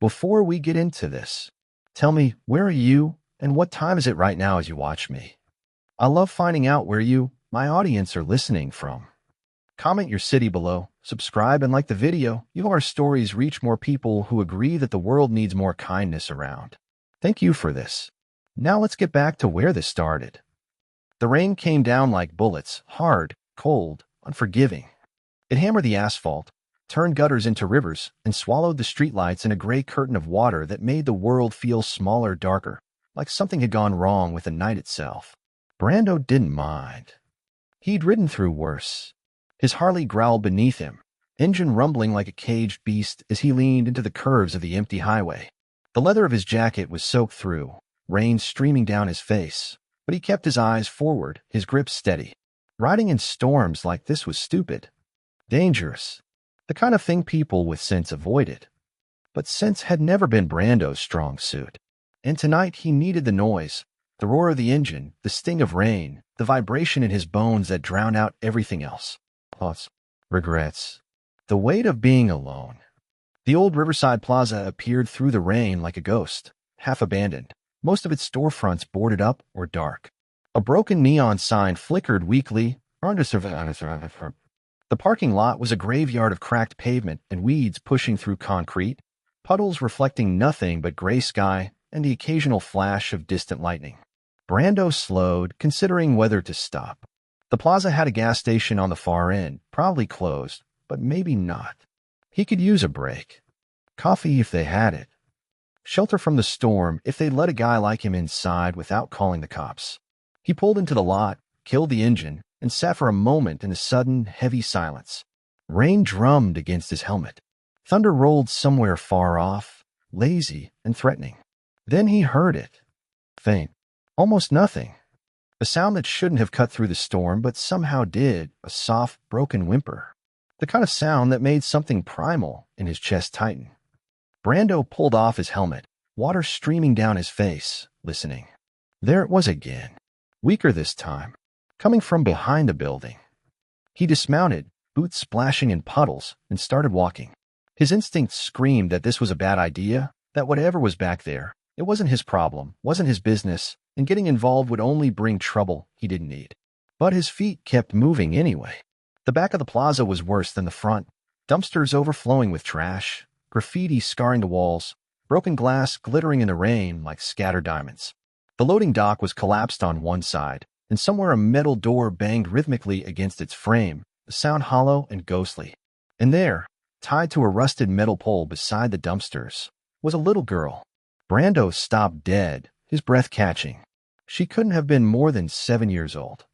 Before we get into this, tell me, where are you and what time is it right now as you watch me? I love finding out where you, my audience, are listening from. Comment your city below, subscribe, and like the video. You our stories reach more people who agree that the world needs more kindness around. Thank you for this. Now let's get back to where this started. The rain came down like bullets, hard, cold, unforgiving. It hammered the asphalt, turned gutters into rivers, and swallowed the streetlights in a gray curtain of water that made the world feel smaller, darker, like something had gone wrong with the night itself. Brando didn't mind. He'd ridden through worse. His Harley growled beneath him, engine rumbling like a caged beast as he leaned into the curves of the empty highway. The leather of his jacket was soaked through, rain streaming down his face, but he kept his eyes forward, his grip steady. Riding in storms like this was stupid, dangerous, the kind of thing people with sense avoided. But sense had never been Brando's strong suit. And tonight he needed the noise, the roar of the engine, the sting of rain, the vibration in his bones that drowned out everything else. Plus, regrets. The weight of being alone. The old Riverside Plaza appeared through the rain like a ghost, half abandoned, most of its storefronts boarded up or dark. A broken neon sign flickered weakly. The parking lot was a graveyard of cracked pavement and weeds pushing through concrete, puddles reflecting nothing but gray sky and the occasional flash of distant lightning. Brando slowed, considering whether to stop. The plaza had a gas station on the far end, probably closed, but maybe not. He could use a break. Coffee if they had it. Shelter from the storm if they'd let a guy like him inside without calling the cops. He pulled into the lot, killed the engine, and sat for a moment in a sudden, heavy silence. Rain drummed against his helmet. Thunder rolled somewhere far off, lazy and threatening. Then he heard it. Faint. Almost nothing. A sound that shouldn't have cut through the storm, but somehow did, a soft, broken whimper. The kind of sound that made something primal in his chest tighten. Brando pulled off his helmet, water streaming down his face, listening. There it was again, weaker this time, coming from behind a building. He dismounted, boots splashing in puddles, and started walking. His instincts screamed that this was a bad idea, that whatever was back there, it wasn't his problem, wasn't his business, and getting involved would only bring trouble he didn't need. But his feet kept moving anyway. The back of the plaza was worse than the front, dumpsters overflowing with trash, graffiti scarring the walls, broken glass glittering in the rain like scattered diamonds. The loading dock was collapsed on one side, and somewhere a metal door banged rhythmically against its frame, the sound hollow and ghostly. And there, tied to a rusted metal pole beside the dumpsters, was a little girl. Brando stopped dead, his breath catching. She couldn't have been more than 7 years old.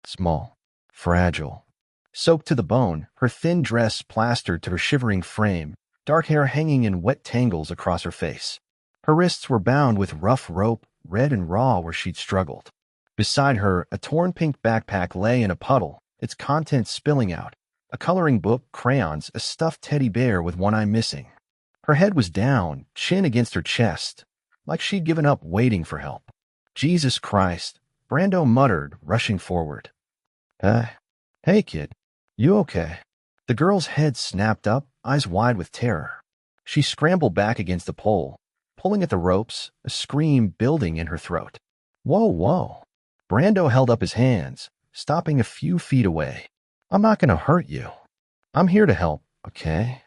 Small, fragile, soaked to the bone, her thin dress plastered to her shivering frame, dark hair hanging in wet tangles across her face. Her wrists were bound with rough rope, red and raw where she'd struggled. Beside her, a torn pink backpack lay in a puddle, its contents spilling out. A coloring book, crayons, a stuffed teddy bear with one eye missing. Her head was down, chin against her chest, like she'd given up waiting for help. Jesus Christ, Brando muttered, rushing forward. Hey kid, you okay? The girl's head snapped up, eyes wide with terror. She scrambled back against the pole, pulling at the ropes, a scream building in her throat. Whoa. Brando held up his hands, stopping a few feet away. I'm not going to hurt you. I'm here to help, okay?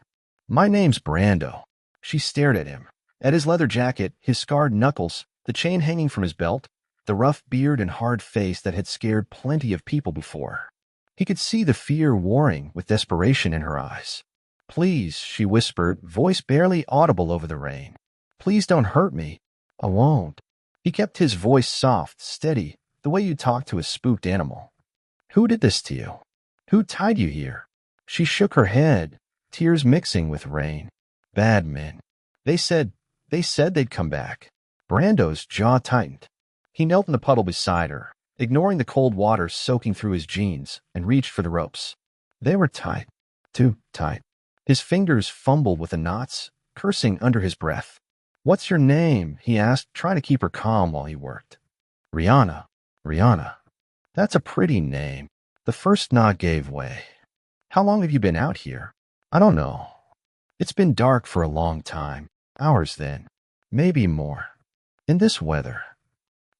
My name's Brando. She stared at him, at his leather jacket, his scarred knuckles, the chain hanging from his belt, the rough beard and hard face that had scared plenty of people before. He could see the fear warring with desperation in her eyes. Please, she whispered, voice barely audible over the rain. Please don't hurt me. I won't. He kept his voice soft, steady, the way you talk to a spooked animal. Who did this to you? Who tied you here? She shook her head, tears mixing with rain. Bad men. They said they'd come back. Brando's jaw tightened. He knelt in the puddle beside her, ignoring the cold water soaking through his jeans, and reached for the ropes. They were tight. Too tight. His fingers fumbled with the knots, cursing under his breath. What's your name? He asked, trying to keep her calm while he worked. Rihanna. That's a pretty name. The first knot gave way. How long have you been out here? I don't know. It's been dark for a long time. Hours then. Maybe more. In this weather.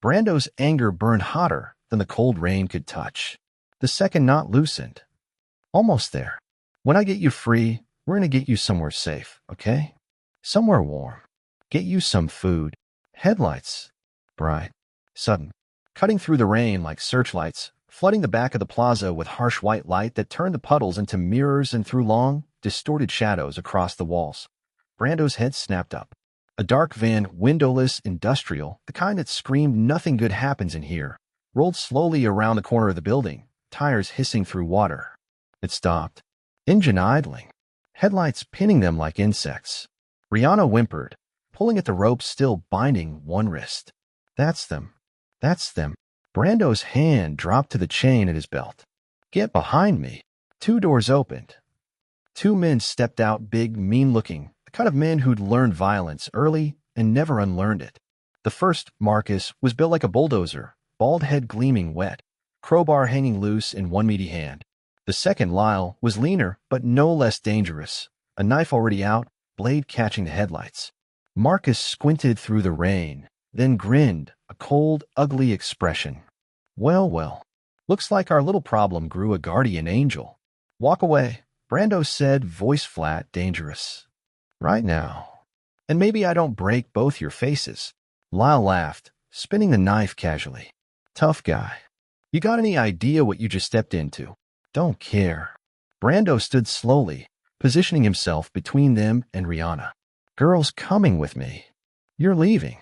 Brando's anger burned hotter than the cold rain could touch. The second knot loosened. Almost there. When I get you free, we're going to get you somewhere safe, okay? Somewhere warm. Get you some food. Headlights. Bright. Sudden. Cutting through the rain like searchlights, flooding the back of the plaza with harsh white light that turned the puddles into mirrors and threw long, distorted shadows across the walls. Brando's head snapped up. A dark van, windowless, industrial, the kind that screamed nothing good happens in here, rolled slowly around the corner of the building, tires hissing through water. It stopped. Engine idling. Headlights pinning them like insects. Rihanna whimpered, pulling at the rope still binding one wrist. That's them. That's them. Brando's hand dropped to the chain at his belt. Get behind me. Two doors opened. Two men stepped out, big, mean-looking, the kind of men who'd learned violence early and never unlearned it. The first, Marcus, was built like a bulldozer, bald head gleaming wet, crowbar hanging loose in one meaty hand. The second, Lyle, was leaner but no less dangerous, a knife already out, blade catching the headlights. Marcus squinted through the rain, then grinned, a cold, ugly expression. Well, well, looks like our little problem grew a guardian angel. Walk away, Brando said, voice flat, dangerous. Right now. And maybe I don't break both your faces. Lyle laughed, spinning the knife casually. Tough guy. You got any idea what you just stepped into? Don't care. Brando stood slowly, positioning himself between them and Rihanna. Girl's coming with me. You're leaving.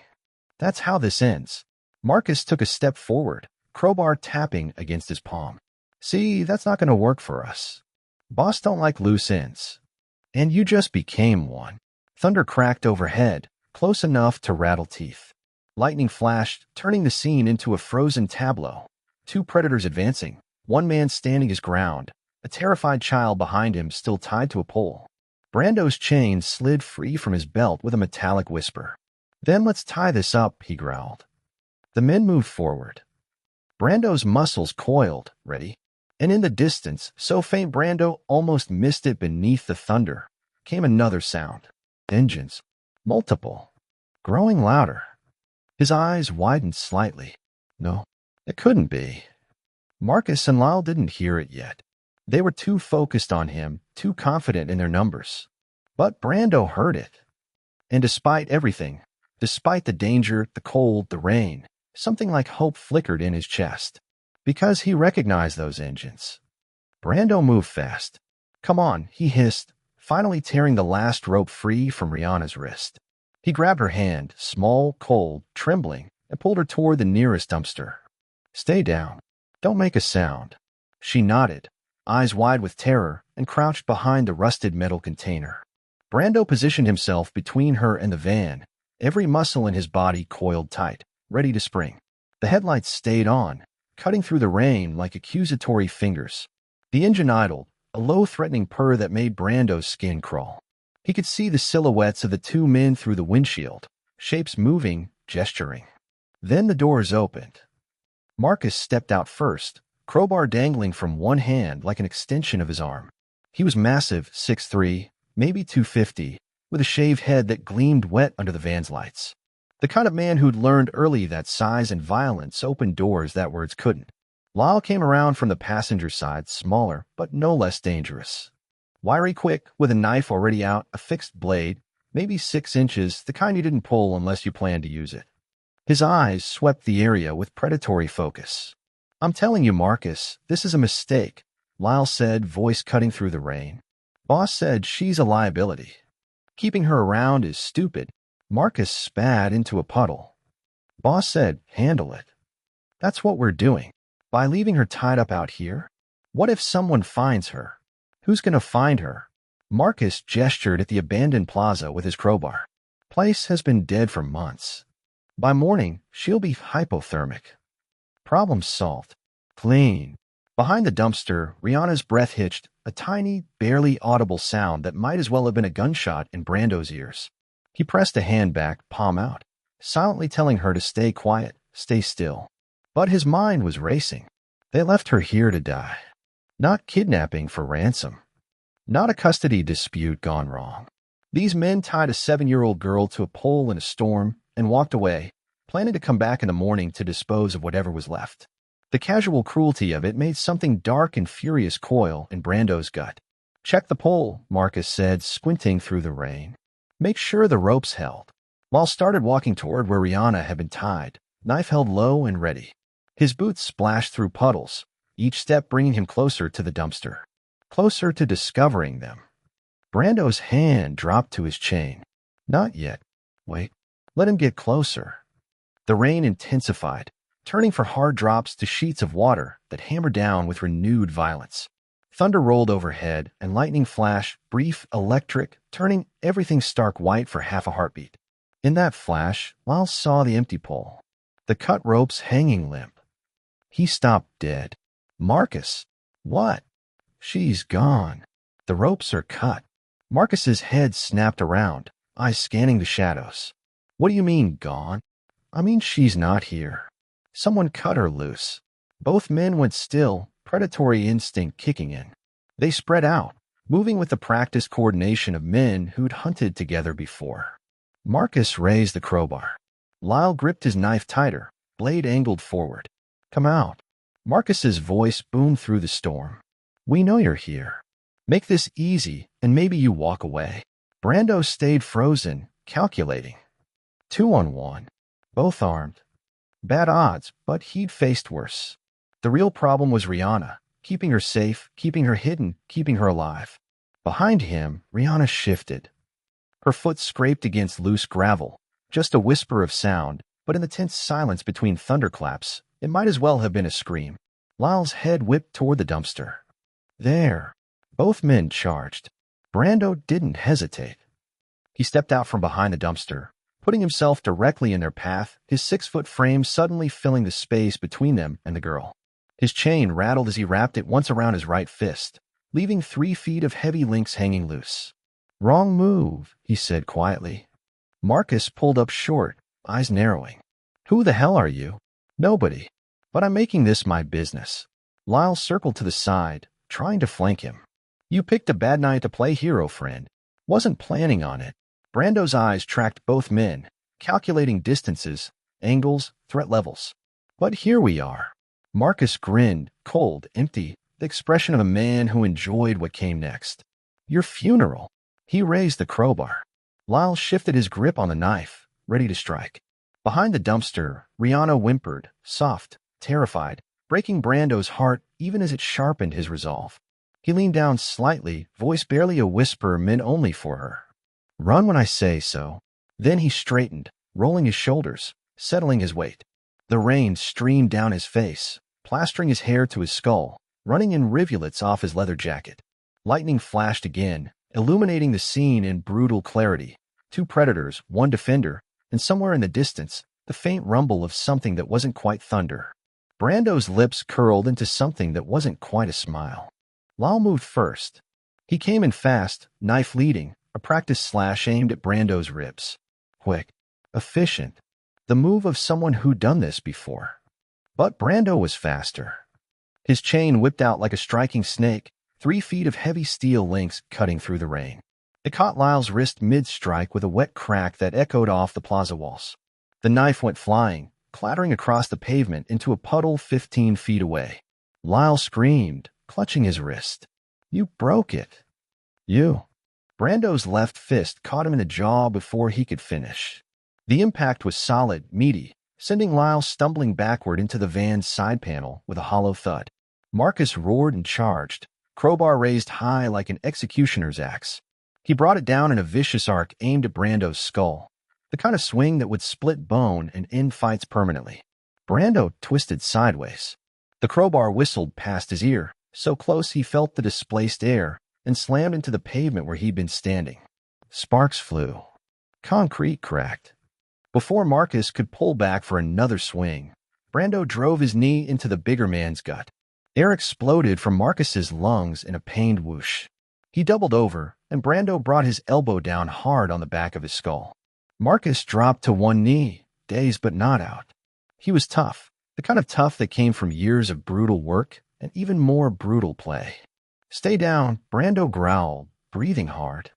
That's how this ends. Marcus took a step forward, crowbar tapping against his palm. See, that's not going to work for us. Boss don't like loose ends. And you just became one. Thunder cracked overhead, close enough to rattle teeth. Lightning flashed, turning the scene into a frozen tableau. Two predators advancing, one man standing his ground, a terrified child behind him still tied to a pole. Brando's chain slid free from his belt with a metallic whisper. Then let's tie this up, he growled. The men moved forward. Brando's muscles coiled, ready. And in the distance, so faint Brando almost missed it beneath the thunder, came another sound. Engines. Multiple. Growing louder. His eyes widened slightly. No, it couldn't be. Marcus and Lyle didn't hear it yet. They were too focused on him, too confident in their numbers. But Brando heard it. And despite everything, despite the danger, the cold, the rain, something like hope flickered in his chest. Because he recognized those engines. Brando moved fast. Come on, he hissed, finally tearing the last rope free from Rihanna's wrist. He grabbed her hand, small, cold, trembling, and pulled her toward the nearest dumpster. Stay down. Don't make a sound. She nodded, eyes wide with terror, and crouched behind the rusted metal container. Brando positioned himself between her and the van, every muscle in his body coiled tight, ready to spring. The headlights stayed on, cutting through the rain like accusatory fingers. The engine idled, a low threatening purr that made Brando's skin crawl. He could see the silhouettes of the two men through the windshield, shapes moving, gesturing. Then the doors opened. Marcus stepped out first, crowbar dangling from one hand like an extension of his arm. He was massive, 6'3", maybe 250, with a shaved head that gleamed wet under the van's lights. The kind of man who'd learned early that size and violence opened doors that words couldn't. Lyle came around from the passenger side, smaller, but no less dangerous. Wiry quick, with a knife already out, a fixed blade, maybe 6 inches, the kind you didn't pull unless you planned to use it. His eyes swept the area with predatory focus. I'm telling you, Marcus, this is a mistake, Lyle said, voice cutting through the rain. Boss said she's a liability. Keeping her around is stupid. Marcus spat into a puddle. Boss said, handle it. That's what we're doing. By leaving her tied up out here? What if someone finds her? Who's going to find her? Marcus gestured at the abandoned plaza with his crowbar. Place has been dead for months. By morning, she'll be hypothermic. Problem solved. Clean. Behind the dumpster, Rihanna's breath hitched, a tiny, barely audible sound that might as well have been a gunshot in Brando's ears. He pressed a hand back, palm out, silently telling her to stay quiet, stay still. But his mind was racing. They left her here to die. Not kidnapping for ransom. Not a custody dispute gone wrong. These men tied a 7-year-old girl to a pole in a storm and walked away, planning to come back in the morning to dispose of whatever was left. The casual cruelty of it made something dark and furious coil in Brando's gut. "Check the pole," Marcus said, squinting through the rain. "Make sure the rope's held." Wall started walking toward where Rihanna had been tied, knife held low and ready. His boots splashed through puddles, each step bringing him closer to the dumpster, closer to discovering them. Brando's hand dropped to his chain. "Not yet. Wait. Let him get closer." The rain intensified, turning from hard drops to sheets of water that hammered down with renewed violence. Thunder rolled overhead, and lightning flashed, brief, electric, turning everything stark white for half a heartbeat. In that flash, Miles saw the empty pole, the cut ropes hanging limp. He stopped dead. "Marcus!" "What?" "She's gone. The ropes are cut." Marcus's head snapped around, eyes scanning the shadows. "What do you mean, gone?" "I mean she's not here. Someone cut her loose." Both men went still, predatory instinct kicking in. They spread out, moving with the practiced coordination of men who'd hunted together before. Marcus raised the crowbar. Lyle gripped his knife tighter, blade angled forward. "Come out." Marcus's voice boomed through the storm. "We know you're here. Make this easy, and maybe you walk away." Brando stayed frozen, calculating. 2-on-1. Both armed. Bad odds, but he'd faced worse. The real problem was Rihanna, keeping her safe, keeping her hidden, keeping her alive. Behind him, Rihanna shifted. Her foot scraped against loose gravel, just a whisper of sound, but in the tense silence between thunderclaps, it might as well have been a scream. Lyle's head whipped toward the dumpster. There. Both men charged. Brando didn't hesitate. He stepped out from behind the dumpster, putting himself directly in their path, his 6-foot frame suddenly filling the space between them and the girl. His chain rattled as he wrapped it once around his right fist, leaving 3 feet of heavy links hanging loose. "Wrong move," he said quietly. Marcus pulled up short, eyes narrowing. "Who the hell are you?" "Nobody. But I'm making this my business." Lyle circled to the side, trying to flank him. "You picked a bad night to play hero, friend." "Wasn't planning on it." Brando's eyes tracked both men, calculating distances, angles, threat levels. "But here we are." Marcus grinned, cold, empty, the expression of a man who enjoyed what came next. "Your funeral." He raised the crowbar. Lyle shifted his grip on the knife, ready to strike. Behind the dumpster, Rihanna whimpered, soft, terrified, breaking Brando's heart even as it sharpened his resolve. He leaned down slightly, voice barely a whisper meant only for her. "Run when I say so." Then he straightened, rolling his shoulders, settling his weight. The rain streamed down his face, plastering his hair to his skull, running in rivulets off his leather jacket. Lightning flashed again, illuminating the scene in brutal clarity. 2 predators, 1 defender, and somewhere in the distance, the faint rumble of something that wasn't quite thunder. Brando's lips curled into something that wasn't quite a smile. Lyle moved first. He came in fast, knife leading, a practice slash aimed at Brando's ribs. Quick, efficient, the move of someone who'd done this before. But Brando was faster. His chain whipped out like a striking snake, 3 feet of heavy steel links cutting through the rain. It caught Lyle's wrist mid-strike with a wet crack that echoed off the plaza walls. The knife went flying, clattering across the pavement into a puddle 15 feet away. Lyle screamed, clutching his wrist. "You broke it." "You." Brando's left fist caught him in the jaw before he could finish. The impact was solid, meaty, sending Lyle stumbling backward into the van's side panel with a hollow thud. Marcus roared and charged, crowbar raised high like an executioner's axe. He brought it down in a vicious arc aimed at Brando's skull, the kind of swing that would split bone and end fights permanently. Brando twisted sideways. The crowbar whistled past his ear, so close he felt the displaced air, and slammed into the pavement where he'd been standing. Sparks flew. Concrete cracked. Before Marcus could pull back for another swing, Brando drove his knee into the bigger man's gut. Air exploded from Marcus's lungs in a pained whoosh. He doubled over, and Brando brought his elbow down hard on the back of his skull. Marcus dropped to one knee, dazed but not out. He was tough, the kind of tough that came from years of brutal work and even more brutal play. "Stay down," Brando growled, breathing hard.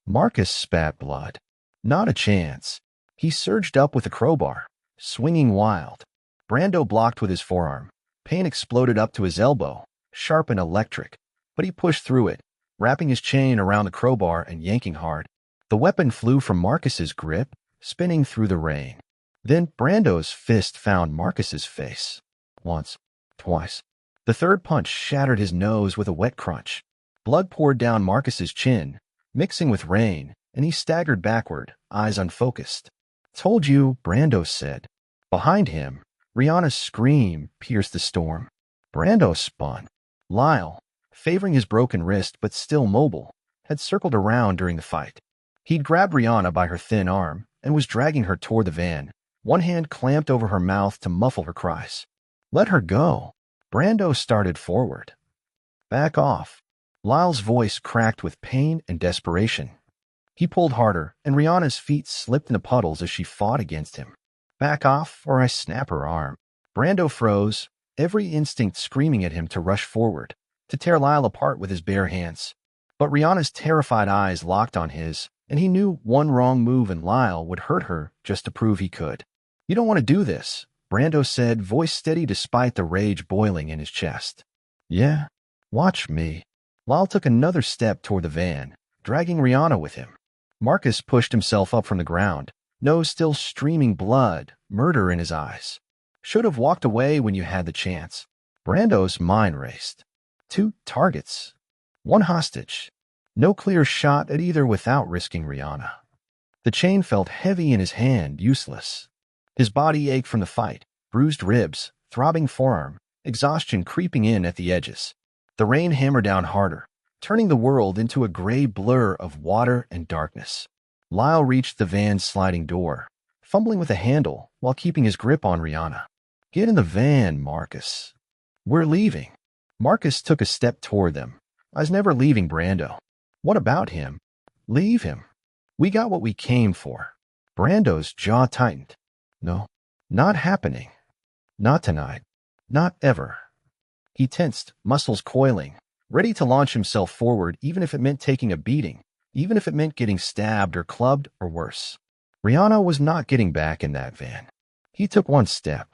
Marcus spat blood. Not a chance. He surged up with a crowbar, swinging wild. Brando blocked with his forearm. Pain exploded up to his elbow, sharp and electric, but he pushed through it, wrapping his chain around the crowbar and yanking hard. The weapon flew from Marcus's grip, spinning through the rain. Then Brando's fist found Marcus's face. Once, twice. The third punch shattered his nose with a wet crunch. Blood poured down Marcus's chin, mixing with rain, and he staggered backward, eyes unfocused. Told you, Brando said. Behind him, Rihanna's scream pierced the storm. Brando spun. Lyle, favoring his broken wrist but still mobile, had circled around during the fight. He'd grabbed Rihanna by her thin arm and was dragging her toward the van, one hand clamped over her mouth to muffle her cries. Let her go. Brando started forward. Back off. Lyle's voice cracked with pain and desperation. He pulled harder, and Rihanna's feet slipped into puddles as she fought against him. Back off, or I snap her arm. Brando froze, every instinct screaming at him to rush forward, to tear Lyle apart with his bare hands. But Rihanna's terrified eyes locked on his, and he knew one wrong move and Lyle would hurt her just to prove he could. You don't want to do this, Brando said, voice steady despite the rage boiling in his chest. Yeah, watch me. Lyle took another step toward the van, dragging Rihanna with him. Marcus pushed himself up from the ground, nose still streaming blood, murder in his eyes. Should have walked away when you had the chance. Brando's mind raced. 2 targets. 1 hostage. No clear shot at either without risking Rihanna. The chain felt heavy in his hand, useless. His body ached from the fight, bruised ribs, throbbing forearm, exhaustion creeping in at the edges. The rain hammered down harder, turning the world into a gray blur of water and darkness. Lyle reached the van's sliding door, fumbling with the handle while keeping his grip on Rihanna. Get in the van, Marcus. We're leaving. Marcus took a step toward them. I was never leaving Brando. What about him? Leave him. We got what we came for. Brando's jaw tightened. No, not happening. Not tonight. Not ever. He tensed, muscles coiling, ready to launch himself forward even if it meant taking a beating, even if it meant getting stabbed or clubbed or worse. Rihanna was not getting back in that van. He took one step.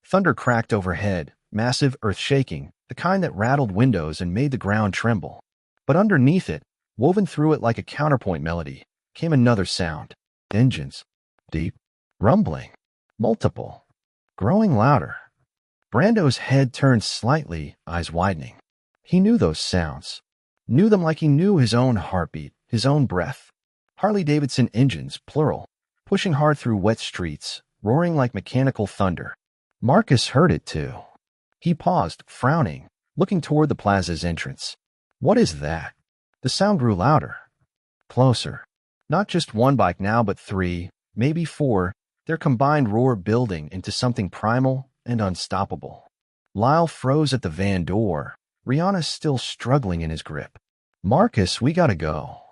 Thunder cracked overhead, massive earth-shaking, the kind that rattled windows and made the ground tremble. But underneath it, woven through it like a counterpoint melody, came another sound. Engines. Deep. Rumbling. Multiple. Growing louder. Brando's head turned slightly, eyes widening. He knew those sounds. Knew them like he knew his own heartbeat, his own breath. Harley-Davidson engines, plural, pushing hard through wet streets, roaring like mechanical thunder. Marcus heard it too. He paused, frowning, looking toward the plaza's entrance. What is that? The sound grew louder. Closer. Not just one bike now, but 3, maybe 4, their combined roar building into something primal and unstoppable. Lyle froze at the van door, Rihanna still struggling in his grip. Marcus, we gotta go.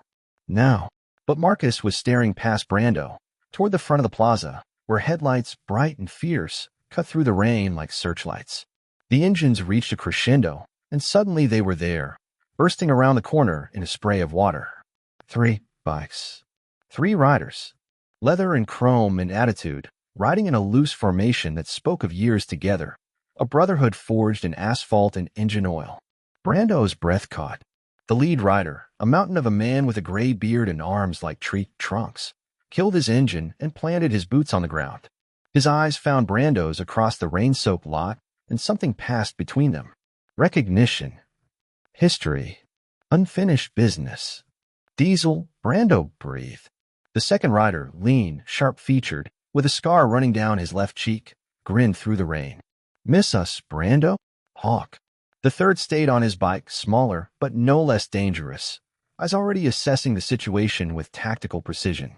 Now. But Marcus was staring past Brando, toward the front of the plaza, where headlights, bright and fierce, cut through the rain like searchlights. The engines reached a crescendo, and suddenly they were there, bursting around the corner in a spray of water. 3 bikes. 3 riders. Leather and chrome and attitude, riding in a loose formation that spoke of years together, a brotherhood forged in asphalt and engine oil. Brando's breath caught. The lead rider, a mountain of a man with a gray beard and arms like tree trunks, killed his engine and planted his boots on the ground. His eyes found Brando's across the rain-soaked lot, and something passed between them. Recognition. History. Unfinished business. Diesel, Brando breathed. The second rider, lean, sharp-featured, with a scar running down his left cheek, grinned through the rain. Miss us, Brando? Hawk. The third stayed on his bike, smaller, but no less dangerous. I was already assessing the situation with tactical precision.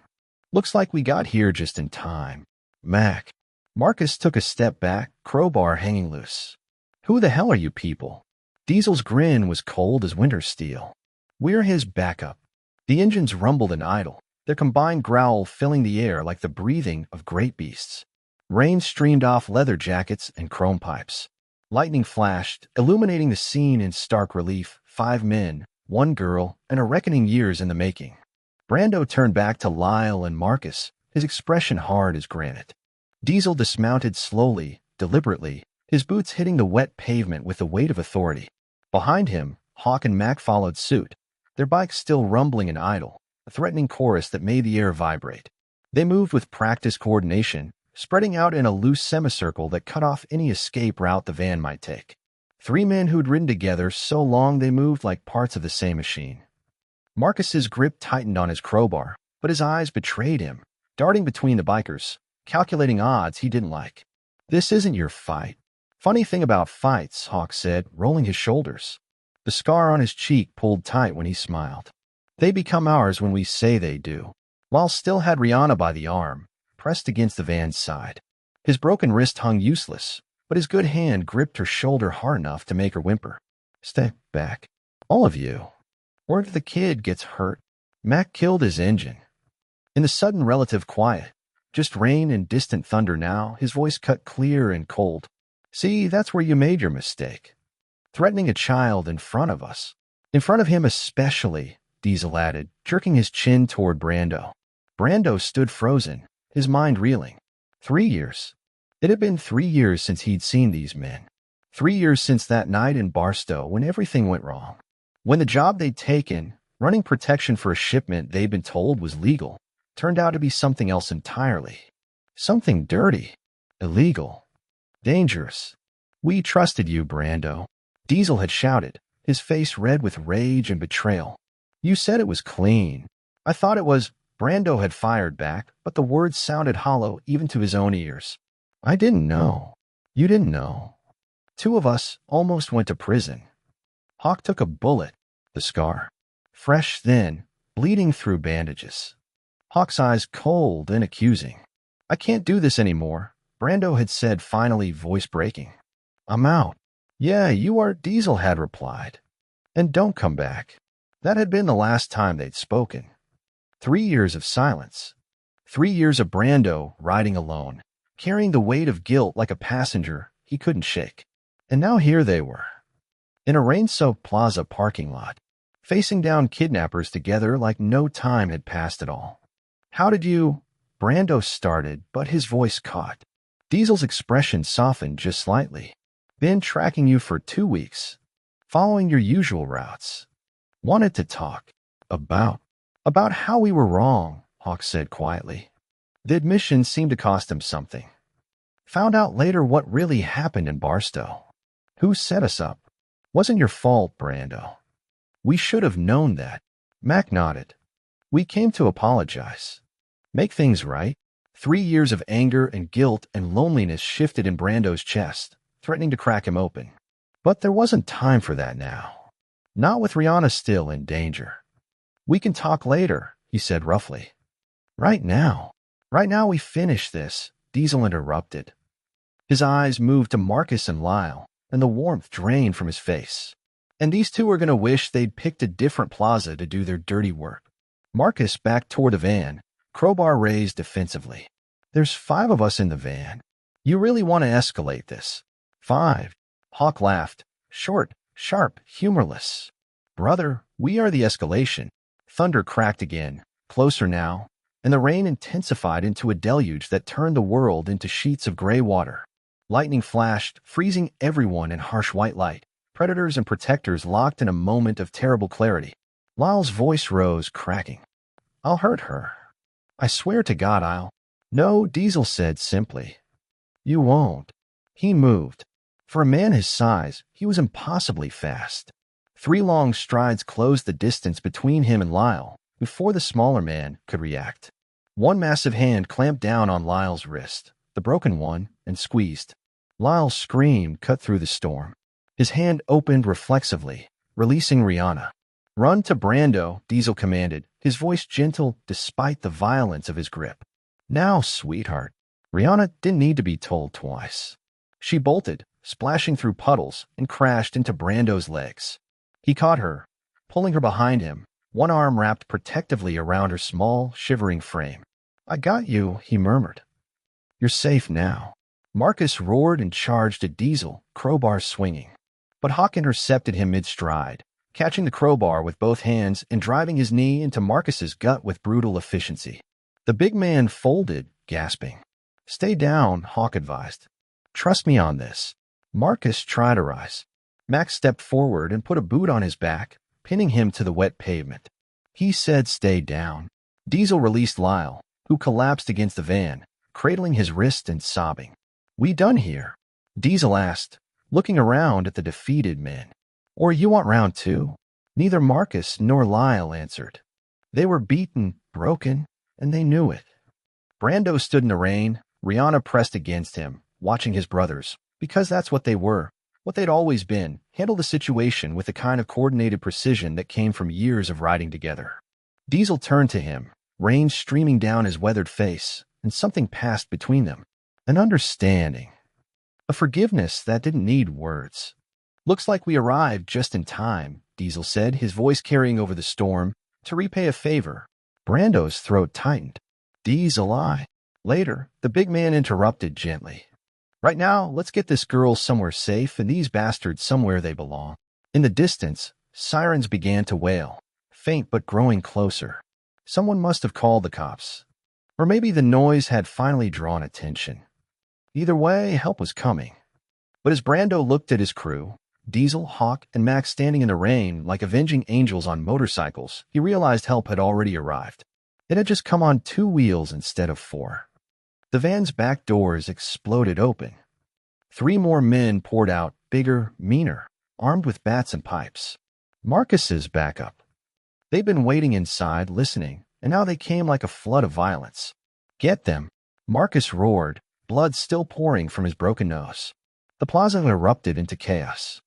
Looks like we got here just in time. Mac. Marcus took a step back, crowbar hanging loose. Who the hell are you people? Diesel's grin was cold as winter steel. We're his backup. The engines rumbled and idled, their combined growl filling the air like the breathing of great beasts. Rain streamed off leather jackets and chrome pipes. Lightning flashed, illuminating the scene in stark relief. 5 men, 1 girl, and a reckoning years in the making. Brando turned back to Lyle and Marcus, his expression hard as granite. Diesel dismounted slowly, deliberately, his boots hitting the wet pavement with the weight of authority. Behind him, Hawk and Mac followed suit, their bikes still rumbling and idle, a threatening chorus that made the air vibrate. They moved with practiced coordination, spreading out in a loose semicircle that cut off any escape route the van might take. Three men who'd ridden together so long they moved like parts of the same machine. Marcus's grip tightened on his crowbar, but his eyes betrayed him, darting between the bikers, calculating odds he didn't like. This isn't your fight. Funny thing about fights, Hawk said, rolling his shoulders. The scar on his cheek pulled tight when he smiled. They become ours when we say they do. Lyle still had Rihanna by the arm, pressed against the van's side. His broken wrist hung useless, but his good hand gripped her shoulder hard enough to make her whimper. Stay back. All of you. Or if the kid gets hurt. Mac killed his engine. In the sudden relative quiet, just rain and distant thunder now, his voice cut clear and cold. See, that's where you made your mistake. Threatening a child in front of us. In front of him especially, Diesel added, jerking his chin toward Brando. Brando stood frozen, his mind reeling. 3 years. It had been 3 years since he'd seen these men. 3 years since that night in Barstow when everything went wrong. When the job they'd taken, running protection for a shipment they'd been told was legal, turned out to be something else entirely. Something dirty, illegal, dangerous. We trusted you, Brando. Diesel had shouted, his face red with rage and betrayal. You said it was clean. I thought it was. Brando had fired back, but the words sounded hollow even to his own ears. I didn't know. You didn't know. 2 of us almost went to prison. Hawk took a bullet, the scar. Fresh, thin, bleeding through bandages. Hawk's eyes cold and accusing. I can't do this anymore, Brando had said, finally, voice breaking. I'm out. Yeah, you are, Diesel had replied. And don't come back. That had been the last time they'd spoken. 3 years of silence. 3 years of Brando riding alone, carrying the weight of guilt like a passenger he couldn't shake. And now here they were, in a rain-soaked Plaza parking lot, facing down kidnappers together like no time had passed at all. How did you? Brando started, but his voice caught. Diesel's expression softened just slightly. Been tracking you for 2 weeks, following your usual routes. Wanted to talk. About how we were wrong, Hawk said quietly. The admission seemed to cost him something. Found out later what really happened in Barstow. Who set us up? Wasn't your fault, Brando. We should have known that. Mac nodded. We came to apologize. Make things right. 3 years of anger and guilt and loneliness shifted in Brando's chest, threatening to crack him open. But there wasn't time for that now. Not with Rihanna still in danger. We can talk later, he said roughly. Right now we finish this, Diesel interrupted. His eyes moved to Marcus and Lyle, and the warmth drained from his face. And these two were going to wish they'd picked a different Plaza to do their dirty work. Marcus backed toward the van, crowbar raised defensively. There's 5 of us in the van. You really want to escalate this? 5. Hawk laughed, short, sharp, humorless. Brother, we are the escalation. Thunder cracked again, closer now, and the rain intensified into a deluge that turned the world into sheets of gray water. Lightning flashed, freezing everyone in harsh white light. Predators and protectors locked in a moment of terrible clarity. Lyle's voice rose, cracking. I'll hurt her. I swear to God I'll. No, Diesel said simply. You won't. He moved. For a man his size, he was impossibly fast. 3 long strides closed the distance between him and Lyle before the smaller man could react. One massive hand clamped down on Lyle's wrist, the broken one, and squeezed. Lyle screamed, cut through the storm. His hand opened reflexively, releasing Rihanna. Run to Brando, Diesel commanded, his voice gentle despite the violence of his grip. Now, sweetheart. Rihanna didn't need to be told twice. She bolted, splashing through puddles, and crashed into Brando's legs. He caught her, pulling her behind him, one arm wrapped protectively around her small, shivering frame. I got you, he murmured. You're safe now. Marcus roared and charged at Diesel, crowbar swinging. But Hawk intercepted him mid-stride, catching the crowbar with both hands and driving his knee into Marcus's gut with brutal efficiency. The big man folded, gasping. "Stay down," Hawk advised. "Trust me on this." Marcus tried to rise. Max stepped forward and put a boot on his back, pinning him to the wet pavement. He said, "Stay down." Diesel released Lyle, who collapsed against the van, cradling his wrist and sobbing. "We done here?" Diesel asked, looking around at the defeated men. "Or you want round two?" Neither Marcus nor Lyle answered. They were beaten, broken, and they knew it. Brando stood in the rain, Rihanna pressed against him, watching his brothers, because that's what they were, what they'd always been, handle the situation with the kind of coordinated precision that came from years of riding together. Diesel turned to him, rain streaming down his weathered face, and something passed between them. An understanding. A forgiveness that didn't need words. "Looks like we arrived just in time," Diesel said, his voice carrying over the storm, "to repay a favor." Brando's throat tightened. "Diesel, Later, the big man interrupted gently. "Right now, let's get this girl somewhere safe and these bastards somewhere they belong." In the distance, sirens began to wail, faint but growing closer. Someone must have called the cops. Or maybe the noise had finally drawn attention. Either way, help was coming. But as Brando looked at his crew, Diesel, Hawk, and Max standing in the rain like avenging angels on motorcycles, he realized help had already arrived. It had just come on 2 wheels instead of 4. The van's back doors exploded open. 3 more men poured out, bigger, meaner, armed with bats and pipes. Marcus's backup. They'd been waiting inside, listening, and now they came like a flood of violence. "Get them!" Marcus roared, blood still pouring from his broken nose. The plaza erupted into chaos.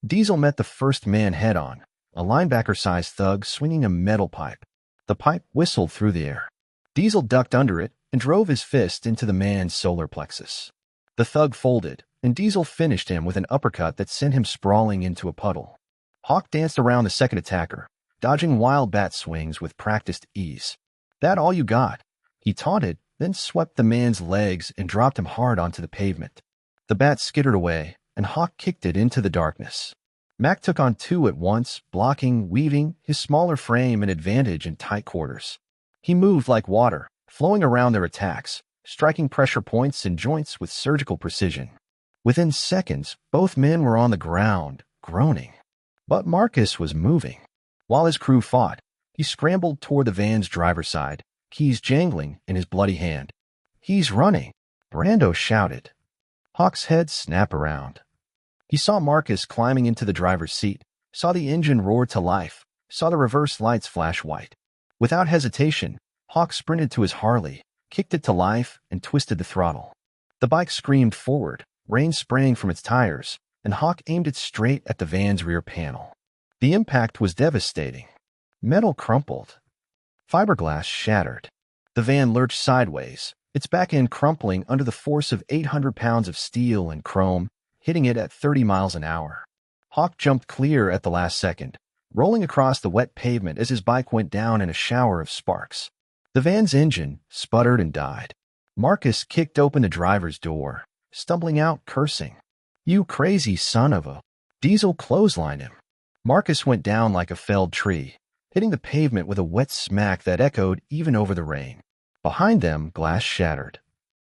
Diesel met the first man head-on, a linebacker-sized thug swinging a metal pipe. The pipe whistled through the air. Diesel ducked under it and drove his fist into the man's solar plexus. The thug folded, and Diesel finished him with an uppercut that sent him sprawling into a puddle. Hawk danced around the second attacker, dodging wild bat swings with practiced ease. "That all you got?" He taunted, then swept the man's legs and dropped him hard onto the pavement. The bat skittered away, and Hawk kicked it into the darkness. Mac took on 2 at once, blocking, weaving, his smaller frame an advantage in tight quarters. He moved like water, flowing around their attacks, striking pressure points and joints with surgical precision. Within seconds, both men were on the ground, groaning. But Marcus was moving. While his crew fought, he scrambled toward the van's driver's side, keys jangling in his bloody hand. "He's running!" Brando shouted. Hawk's head snapped around. He saw Marcus climbing into the driver's seat, saw the engine roar to life, saw the reverse lights flash white. Without hesitation, Hawk sprinted to his Harley, kicked it to life, and twisted the throttle. The bike screamed forward, rain spraying from its tires, and Hawk aimed it straight at the van's rear panel. The impact was devastating. Metal crumpled. Fiberglass shattered. The van lurched sideways, its back end crumpling under the force of 800 pounds of steel and chrome, hitting it at 30 miles an hour. Hawk jumped clear at the last second, rolling across the wet pavement as his bike went down in a shower of sparks. The van's engine sputtered and died. Marcus kicked open the driver's door, stumbling out, cursing. "You crazy son of a..." Diesel clotheslined him. Marcus went down like a felled tree, hitting the pavement with a wet smack that echoed even over the rain. Behind them, glass shattered.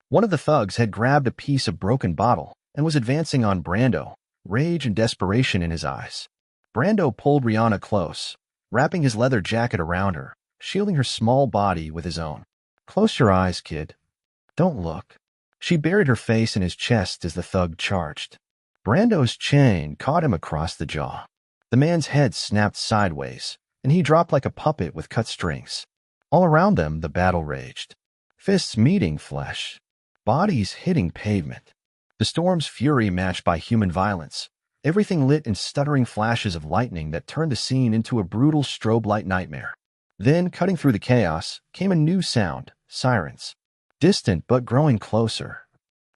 One of the thugs had grabbed a piece of broken bottle and was advancing on Brando, rage and desperation in his eyes. Brando pulled Rihanna close, wrapping his leather jacket around her, shielding her small body with his own. "Close your eyes, kid. Don't look." She buried her face in his chest as the thug charged. Brando's chain caught him across the jaw. The man's head snapped sideways, and he dropped like a puppet with cut strings. All around them, the battle raged. Fists meeting flesh. Bodies hitting pavement. The storm's fury matched by human violence. Everything lit in stuttering flashes of lightning that turned the scene into a brutal strobe light nightmare. Then, cutting through the chaos, came a new sound, sirens. Distant but growing closer.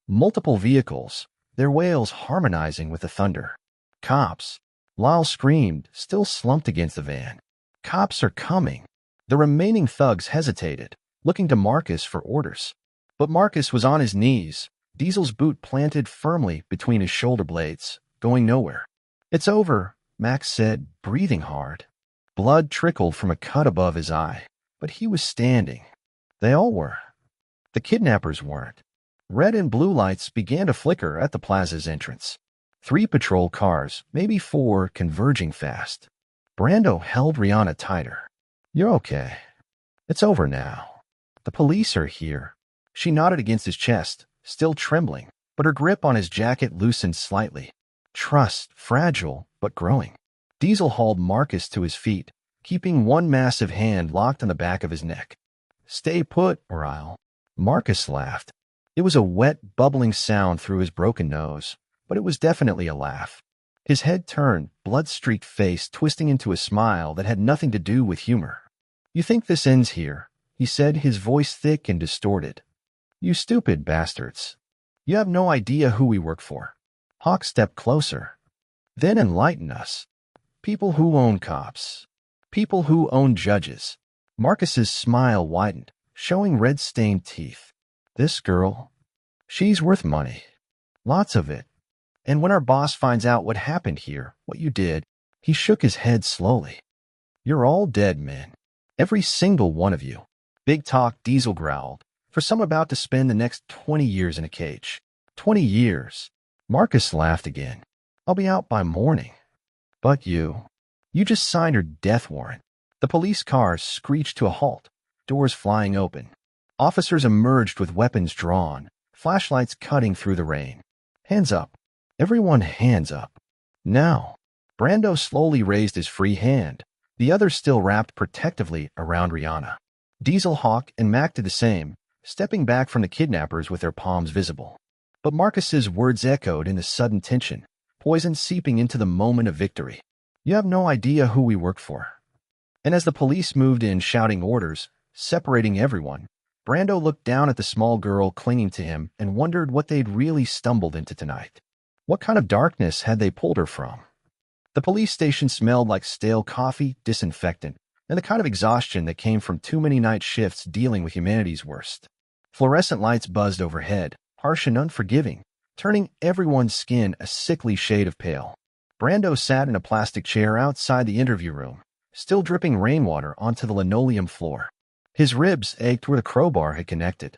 Multiple vehicles, their wails harmonizing with the thunder. "Cops!" Lyle screamed, still slumped against the van. "Cops are coming!" The remaining thugs hesitated, looking to Marcus for orders. But Marcus was on his knees, Diesel's boot planted firmly between his shoulder blades, going nowhere. "It's over," Max said, breathing hard. Blood trickled from a cut above his eye, but he was standing. They all were. The kidnappers weren't. Red and blue lights began to flicker at the plaza's entrance. 3 patrol cars, maybe 4, converging fast. Brando held Rihanna tighter. You're okay. It's over now. The police are here. She nodded against his chest, still trembling, but her grip on his jacket loosened slightly. Trust, fragile, but growing. Diesel hauled Marcus to his feet, keeping one massive hand locked on the back of his neck. Stay put, or I'll. Marcus laughed. It was a wet, bubbling sound through his broken nose, but it was definitely a laugh. His head turned, blood-streaked face twisting into a smile that had nothing to do with humor. You think this ends here? He said, his voice thick and distorted. You stupid bastards. You have no idea who we work for. Hawk stepped closer. Then enlighten us. People who own cops. People who own judges. Marcus's smile widened, showing red-stained teeth. This girl, she's worth money. Lots of it. And when our boss finds out what happened here, what you did, he shook his head slowly. You're all dead men. Every single one of you. Big talk, Diesel growled. For some about to spend the next 20 years in a cage. 20 years. Marcus laughed again. I'll be out by morning. But you just signed her death warrant. The police cars screeched to a halt, doors flying open. Officers emerged with weapons drawn, flashlights cutting through the rain. Hands up. Everyone hands up. Now. Brando slowly raised his free hand, the other still wrapped protectively around Rihanna. Diesel, Hawk, and Mac did the same, stepping back from the kidnappers with their palms visible. But Marcus's words echoed in the sudden tension, poison seeping into the moment of victory. You have no idea who we work for. And as the police moved in shouting orders, separating everyone, Brando looked down at the small girl clinging to him and wondered what they'd really stumbled into tonight. What kind of darkness had they pulled her from? The police station smelled like stale coffee, disinfectant, and the kind of exhaustion that came from too many night shifts dealing with humanity's worst. Fluorescent lights buzzed overhead, harsh and unforgiving, turning everyone's skin a sickly shade of pale. Brando sat in a plastic chair outside the interview room, still dripping rainwater onto the linoleum floor. His ribs ached where the crowbar had connected.